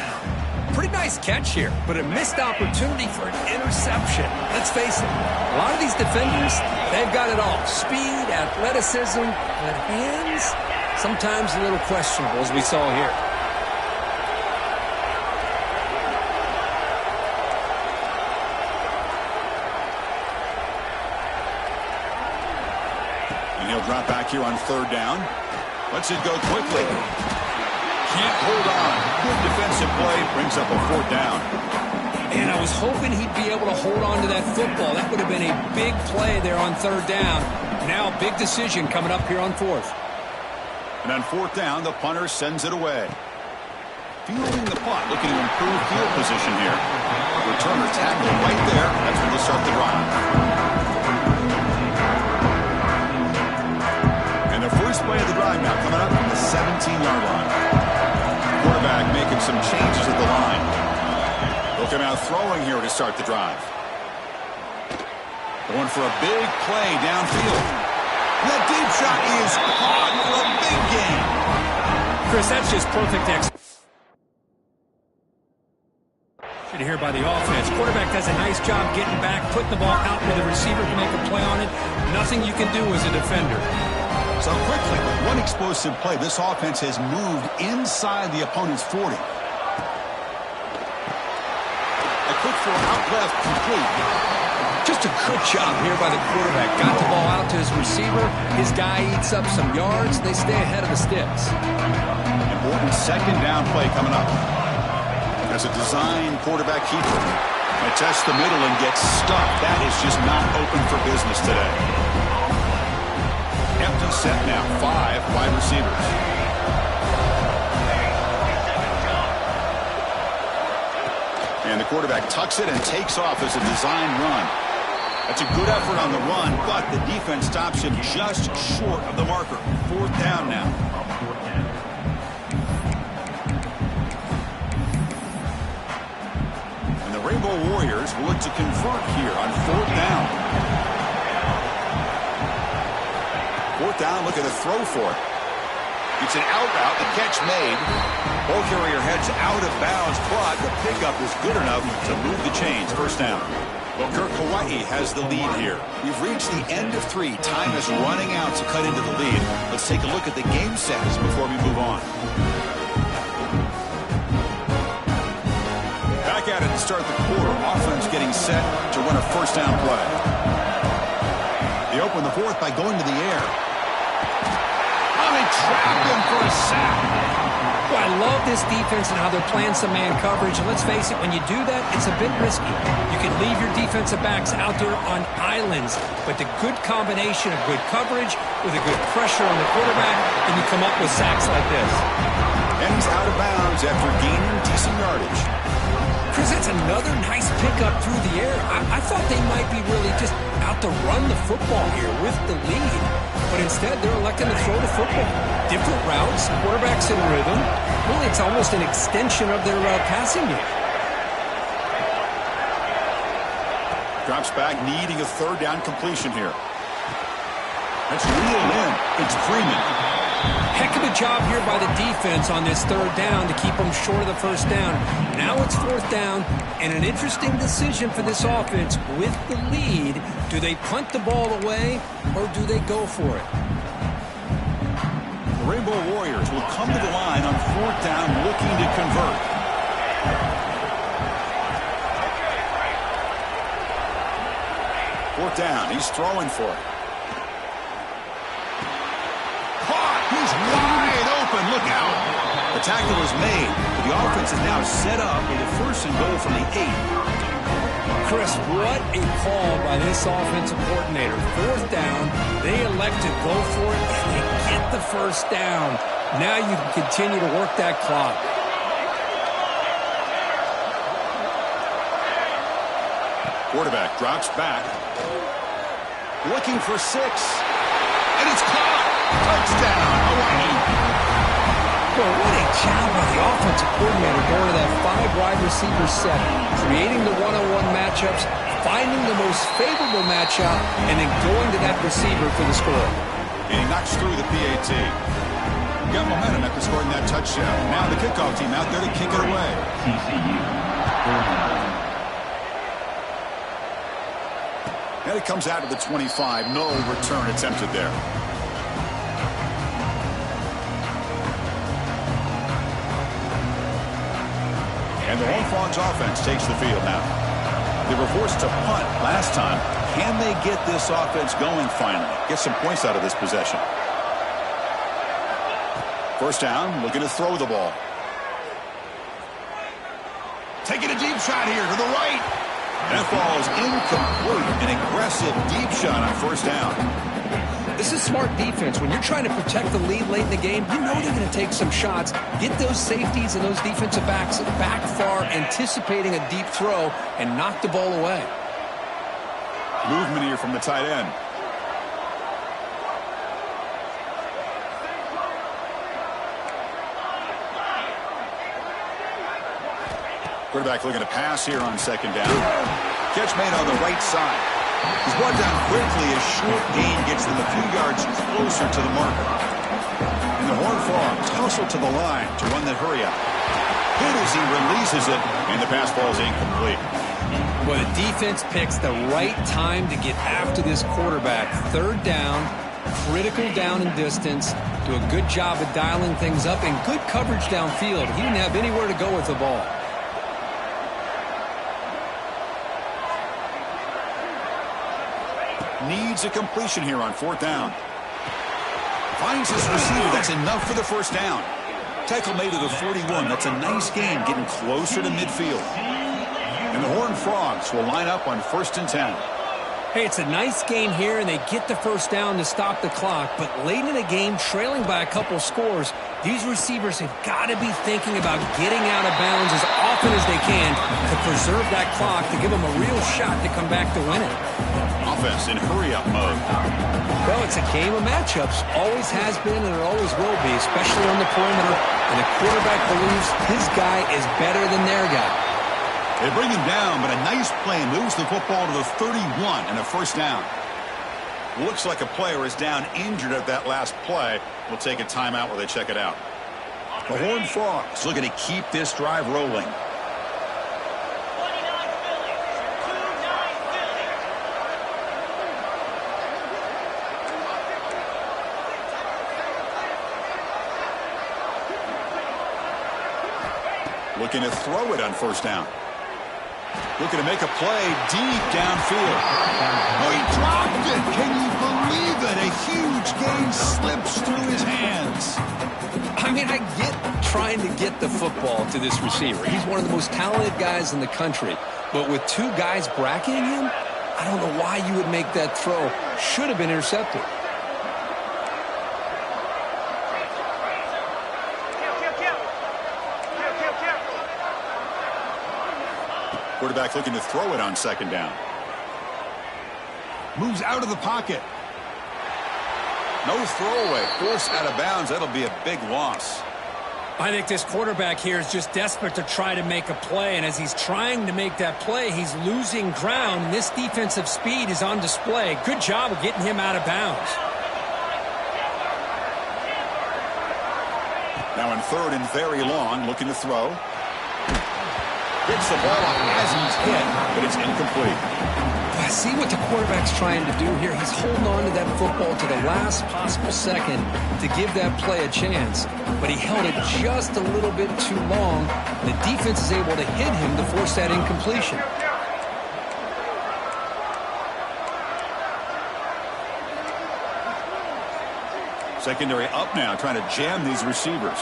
Pretty nice catch here, but a missed opportunity for an interception. Let's face it, a lot of these defenders, they've got it all. Speed, athleticism, but hands, sometimes a little questionable, as we saw here. Drop back here on third down. Lets it go quickly. Can't hold on. Good defensive play. Brings up a fourth down. And I was hoping he'd be able to hold on to that football. That would have been a big play there on third down. Now a big decision coming up here on fourth. And on fourth down, the punter sends it away. Fielding the punt, looking to improve field position here. Returner tackled right there. That's where they'll start the drive. First play of the drive now coming up from the 17-yard line. Quarterback making some changes at the line. They'll come out throwing here to start the drive. Going for a big play downfield. And that deep shot is caught for a big gain. Chris, that's just perfect execution here by the offense. Quarterback does a nice job getting back, putting the ball out where the receiver can make a play on it. Nothing you can do as a defender. So quickly, one explosive play. This offense has moved inside the opponent's 40. A quick throw out left, complete. Just a good job here by the quarterback. Got the ball out to his receiver. His guy eats up some yards. They stay ahead of the sticks. Important second down play coming up. As a design quarterback keeper. They test the middle and gets stuck. That is just not open for business today. Empty set now, 5 wide receivers. And the quarterback tucks it and takes off as a design run. That's a good effort on the run, but the defense stops him just short of the marker. Fourth down now. Rainbow Warriors will look to convert here on 4th down. 4th down, look at a throw for it. It's an out route, the catch made. Ball carrier heads out of bounds, but the pickup is good enough to move the chains. 1st down. Well, Kirk, Hawaii has the lead here. We've reached the end of 3. Time is running out to cut into the lead. Let's take a look at the game stats before we move on. Back at it to start the quarter. Offense getting set to run a 1st down play. They open the 4th by going to the air. Oh, they trap him for a sack. Well, I love this defense and how they're playing some man coverage. And let's face it, when you do that, it's a bit risky. You can leave your defensive backs out there on islands, but the good combination of good coverage with a good pressure on the quarterback, and you come up with sacks like this. And he's out of bounds after gaining decent yardage. Chris, that's another nice pickup through the air. I thought they might be really just out to run the football here with the lead. But instead, they're electing to throw the football. Different routes, quarterbacks in rhythm. Really, it's almost an extension of their passing game. Drops back, needing a 3rd down completion here. That's reeled in. It's Freeman. Heck of a job here by the defense on this 3rd down to keep them short of the 1st down. Now it's 4th down, and an interesting decision for this offense with the lead. Do they punt the ball away, or do they go for it? The Rainbow Warriors will come to the line on 4th down, looking to convert. Fourth down, he's throwing for it. He's wide open. Look out. The tackle was made. The offense is now set up with a 1st and goal from the 8. Chris, what a call by this offensive coordinator. 4th down, they elect to go for it, and they get the 1st down. Now you can continue to work that clock. Quarterback drops back. Looking for 6. And it's caught. Touchdown, Hawaii. Well, what a job by the offensive coordinator going to that 5-wide receiver set, creating the one-on-one matchups, finding the most favorable matchup, and then going to that receiver for the score. And he knocks through the PAT. Got momentum after scoring that touchdown. Now the kickoff team out there to kick it away. TCU, 49. And it comes out to the 25. No return attempted there. And the Horned Frogs offense takes the field now. They were forced to punt last time. Can they get this offense going finally? Get some points out of this possession. 1st down, looking to throw the ball. Taking a deep shot here to the right. That ball is incomplete. An aggressive deep shot on 1st down. This is smart defense. When you're trying to protect the lead late in the game, you know they're going to take some shots. Get those safeties and those defensive backs back far, anticipating a deep throw, and knock the ball away. Movement here from the tight end. Quarterback looking to pass here on 2nd down. Catch made on the right side. He's brought down quickly as short gain gets them a few yards closer to the marker. And the Horned Frogs hustle to the line to run the hurry up. Hit as he releases it, and the pass ball is incomplete. Well, the defense picks the right time to get after this quarterback. 3rd down, critical down and distance. Do a good job of dialing things up and good coverage downfield. He didn't have anywhere to go with the ball. Needs a completion here on 4th down. Finds his receiver. That's enough for the 1st down. Tackle made at the 41. That's a nice gain, getting closer to midfield. And the Horned Frogs will line up on 1st and 10. Hey, it's a nice gain here, and they get the 1st down to stop the clock. But late in the game, trailing by a couple scores, these receivers have got to be thinking about getting out of bounds as often as they can to preserve that clock, to give them a real shot to come back to win it. Offense in hurry-up mode. Well, it's a game of matchups. Always has been, and it always will be, especially on the perimeter. And the quarterback believes his guy is better than their guy. They bring him down, but a nice play moves the football to the 31 and a first down. Looks like a player is down injured at that last play. We'll take a timeout while they check it out. The Horned Frogs looking to keep this drive rolling. Looking to throw it on first down. Looking to make a play deep downfield. Oh, he dropped it. Can you believe it? A huge gain slips through his hands. I mean, I get trying to get the football to this receiver. He's one of the most talented guys in the country. But with two guys bracketing him, I don't know why you would make that throw. Should have been intercepted. Quarterback looking to throw it on second down. Moves out of the pocket. No throwaway. Forced out of bounds. That'll be a big loss. I think this quarterback here is just desperate to try to make a play, and as he's trying to make that play, he's losing ground, and this defensive speed is on display. Good job of getting him out of bounds. Now in third and very long, looking to throw. Gets the ball as he's hit, but it's incomplete. See what the quarterback's trying to do here. He's holding on to that football to the last possible second to give that play a chance. But he held it just a little bit too long. The defense is able to hit him to force that incompletion. Secondary up now, trying to jam these receivers.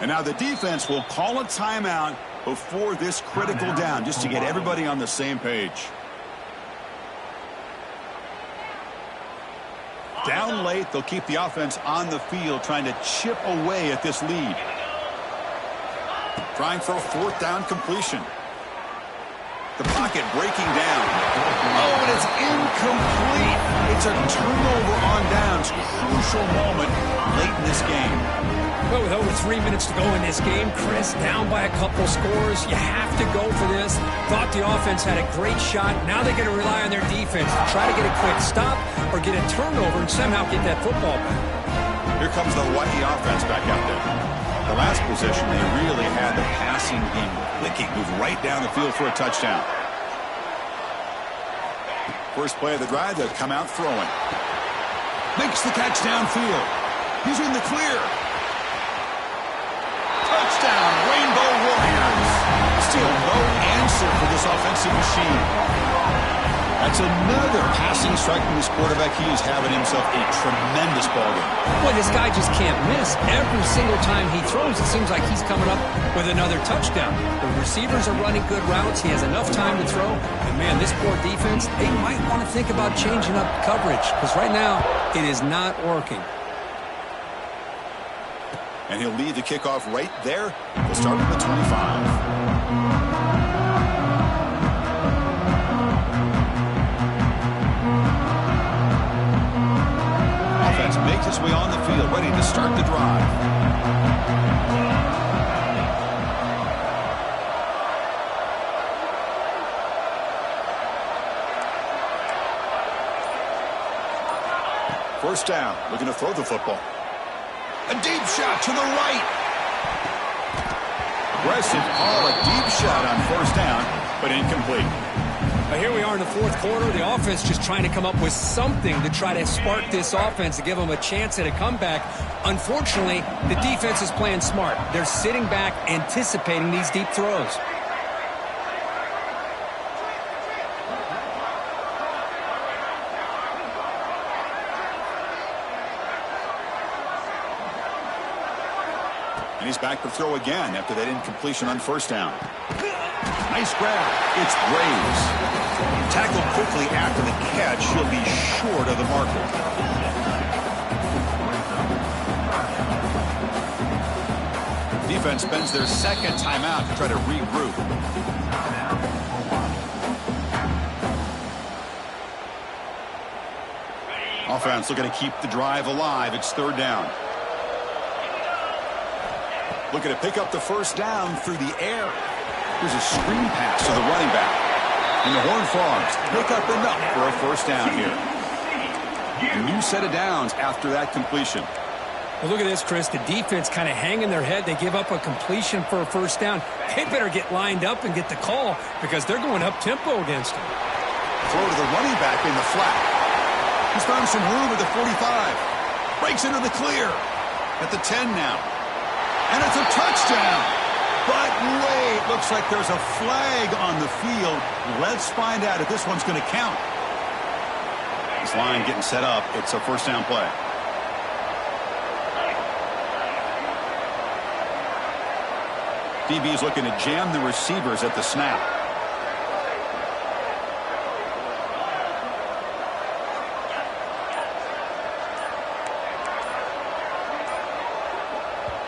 And now the defense will call a timeout before this critical down, just to get everybody on the same page. Down late, they'll keep the offense on the field, trying to chip away at this lead. Trying for a fourth down completion. The pocket breaking down. Oh, and it's incomplete. It's a turnover on downs. Crucial moment late in this game. Well, with over 3 minutes to go in this game, Chris, down by a couple scores, you have to go for this. Thought the offense had a great shot. Now they're going to rely on their defense to try to get a quick stop or get a turnover and somehow get that football back. Here comes the Hawaii offense back out there. The last possession, they really had the passing game clicking, moved right down the field for a touchdown. First play of the drive, they'll come out throwing. Makes the catch downfield. He's in the clear. Touchdown, Rainbow Warriors. Still no answer for this offensive machine. That's another passing strike from this quarterback. He is having himself a tremendous ballgame. Boy, this guy just can't miss. Every single time he throws, it seems like he's coming up with another touchdown. The receivers are running good routes. He has enough time to throw. And, man, this poor defense, they might want to think about changing up coverage because right now it is not working. And he'll lead the kickoff right there. We'll start at the 25. Offense makes its way on the field, ready to start the drive. First down, looking to throw the football. A deep shot to the right. Aggressive call, a deep shot on first down, but incomplete. Here we are in the fourth quarter. The offense just trying to come up with something to try to spark this offense to give them a chance at a comeback. Unfortunately, the defense is playing smart. They're sitting back, anticipating these deep throws. And he's back to throw again after that incompletion on first down. Nice grab. It's Graves. Tackled quickly after the catch. He'll be short of the marker. Defense spends their second timeout to try to regroup. Offense looking to keep the drive alive. It's third down. Looking to pick up the first down through the air. Here's a screen pass to the running back. And the Horned Frogs pick up enough for a first down here. A new set of downs after that completion. Well, look at this, Chris. The defense kind of hanging their head. They give up a completion for a first down. They better get lined up and get the call because they're going up-tempo against them. Throw to the running back in the flat. He's found some room at the 45. Breaks into the clear. At the 10 now. And it's a touchdown. But wait, looks like there's a flag on the field. Let's find out if this one's going to count. This line getting set up. It's a first down play. DB is looking to jam the receivers at the snap.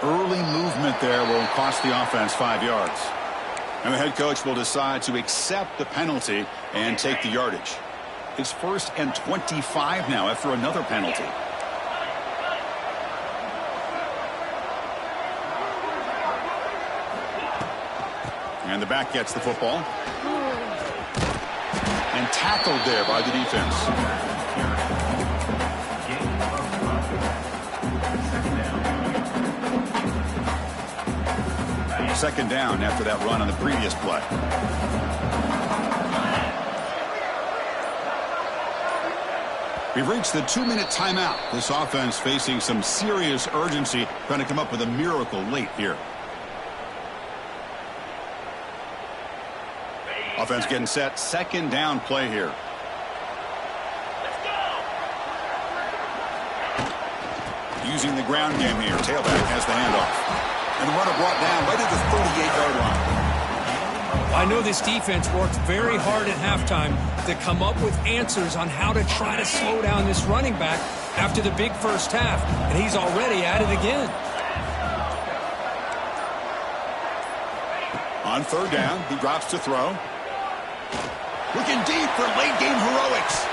Early movement there will cost the offense 5 yards. And the head coach will decide to accept the penalty and take the yardage. It's 1st and 25 now after another penalty. And the back gets the football. And tackled there by the defense. Second down after that run on the previous play. We've reached the 2-minute timeout. This offense facing some serious urgency, trying to come up with a miracle late here. Offense getting set. Second down play here. Using the ground game here. Tailback has the handoff. And the runner brought down right at the 38-yard line. I know this defense worked very hard at halftime to come up with answers on how to try to slow down this running back after the big first half. And he's already at it again. On third down, he drops to throw. Looking deep for late-game heroics.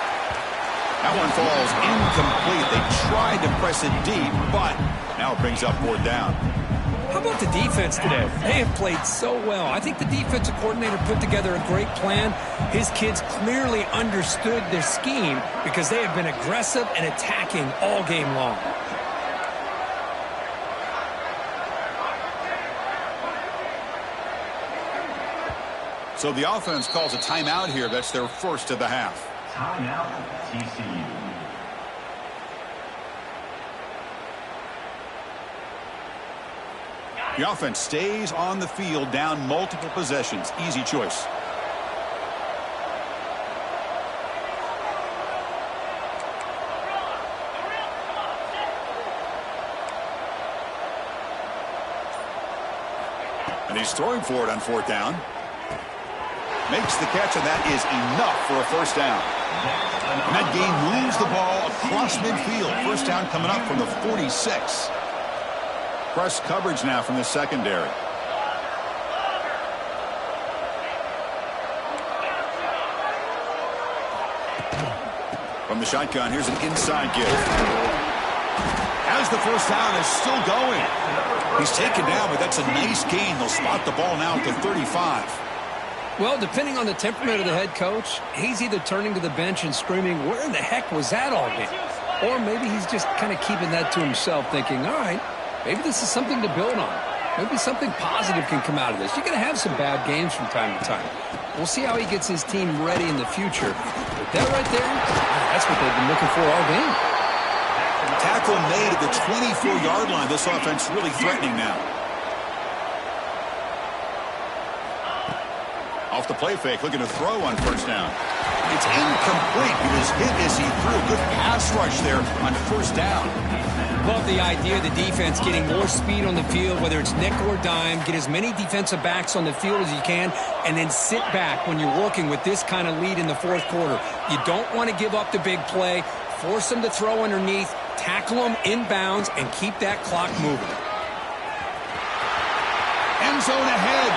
That one falls incomplete. They tried to press it deep, but now it brings up 4th down. How about the defense today? They have played so well. I think the defensive coordinator put together a great plan. His kids clearly understood their scheme because they have been aggressive and attacking all game long. So the offense calls a timeout here. That's their first of the half. Timeout, TCU. The offense stays on the field, down multiple possessions. Easy choice. And he's throwing for it on 4th down. Makes the catch, and that is enough for a first down. And that game moves the ball across midfield. First down coming up from the 46. Press coverage now from the secondary. From the shotgun, here's an inside give. As the first down is still going. He's taken down, but that's a nice gain. They'll spot the ball now at the 35. Well, depending on the temperament of the head coach, he's either turning to the bench and screaming, where in the heck was that all game? Or maybe he's just kind of keeping that to himself, thinking, all right, maybe this is something to build on. Maybe something positive can come out of this. You're going to have some bad games from time to time. We'll see how he gets his team ready in the future. But that right there, that's what they've been looking for all game. Tackle made at the 24-yard line. This offense really threatening now. Off the play fake, looking to throw on first down. It's incomplete. He was hit as he threw a good pass rush there on first down. Love the idea of the defense getting more speed on the field, whether it's nickel or dime. Get as many defensive backs on the field as you can, and then sit back when you're working with this kind of lead in the 4th quarter. You don't want to give up the big play. Force them to throw underneath, tackle them inbounds, and keep that clock moving. End zone ahead.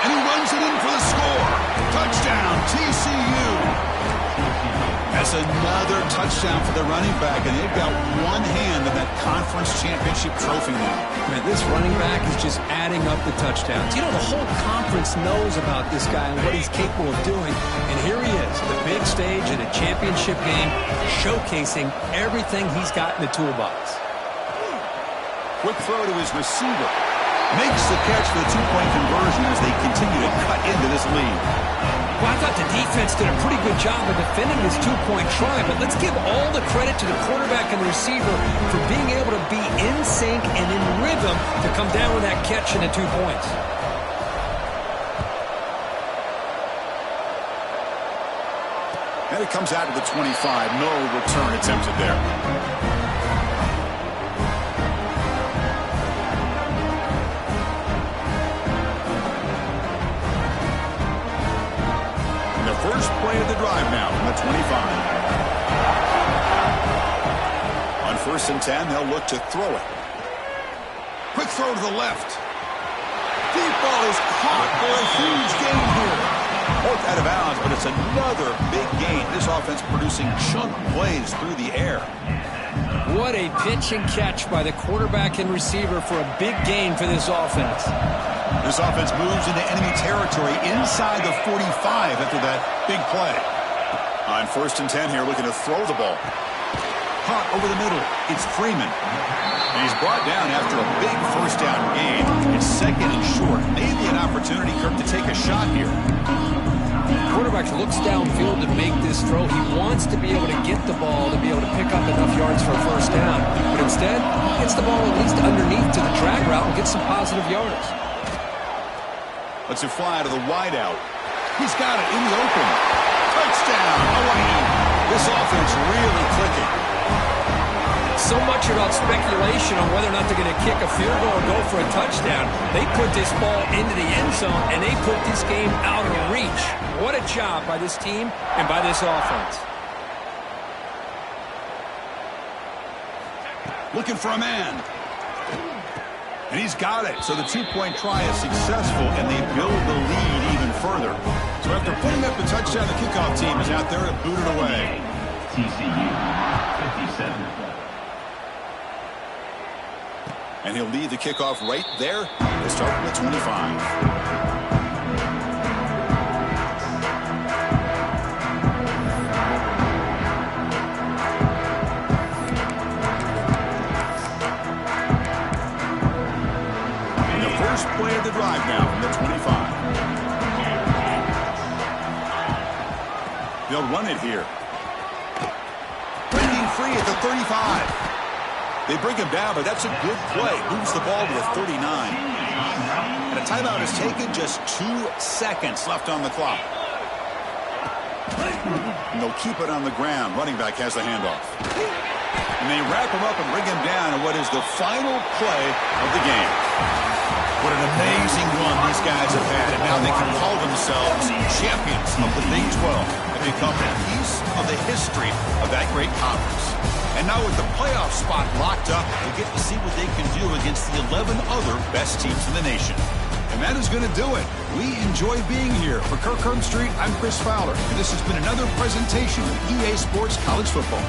And he runs it in for the score. Touchdown, TCU. As That's another touchdown for the running back, and they've got one hand on that conference championship trophy now. Man, this running back is just adding up the touchdowns. You know, the whole conference knows about this guy and what he's capable of doing. And here he is, the big stage in a championship game, showcasing everything he's got in the toolbox. Quick throw to his receiver. Makes the catch for the two-point conversion as they continue to cut into this lead. Well, I thought the defense did a pretty good job of defending this two-point try, but let's give all the credit to the quarterback and the receiver for being able to be in sync and in rhythm to come down with that catch and the 2 points. And it comes out to the 25. No return attempted there. First play of the drive now from the 25. On 1st and 10, they'll look to throw it. Quick throw to the left. Deep ball is caught for a huge gain here. Both out of bounds, but it's another big gain. This offense producing chunk plays through the air. What a pitch and catch by the quarterback and receiver for a big gain for this offense. This offense moves into enemy territory inside the 45 after that big play. On 1st and 10 here, looking to throw the ball. Caught over the middle. It's Freeman. And he's brought down after a big first down gain. It's 2nd and short. Maybe an opportunity, Kirk, to take a shot here. The quarterback looks downfield to make this throw. He wants to be able to get the ball to be able to pick up enough yards for a first down. But instead, gets the ball at least underneath to the drag route and gets some positive yards. Let's it fly to the wideout. He's got it in the open. Touchdown, Hawaii. This offense really clicking. So much about speculation on whether or not they're going to kick a field goal or go for a touchdown. They put this ball into the end zone, and they put this game out of reach. What a job by this team and by this offense. Looking for a man. And he's got it. So the two-point try is successful, and they build the lead even further. So after putting up the touchdown, the kickoff team is out there to boot it away. TCU, 57. And he'll lead the kickoff right there. They start from the 25. First play of the drive now from the 25. They'll run it here. Breaking free at the 35. They bring him down, but that's a good play. Moves the ball to the 39. And a timeout is taken. Just 2 seconds left on the clock. And they'll keep it on the ground. Running back has the handoff. And they wrap him up and bring him down in what is the final play of the game. What an amazing run these guys have had, and now they can call themselves champions of the Big 12 and become a piece of the history of that great conference. And now with the playoff spot locked up, we get to see what they can do against the 11 other best teams in the nation. And that is going to do it. We enjoy being here. For Kirk Herbstreit, I'm Chris Fowler, and this has been another presentation of EA Sports College Football.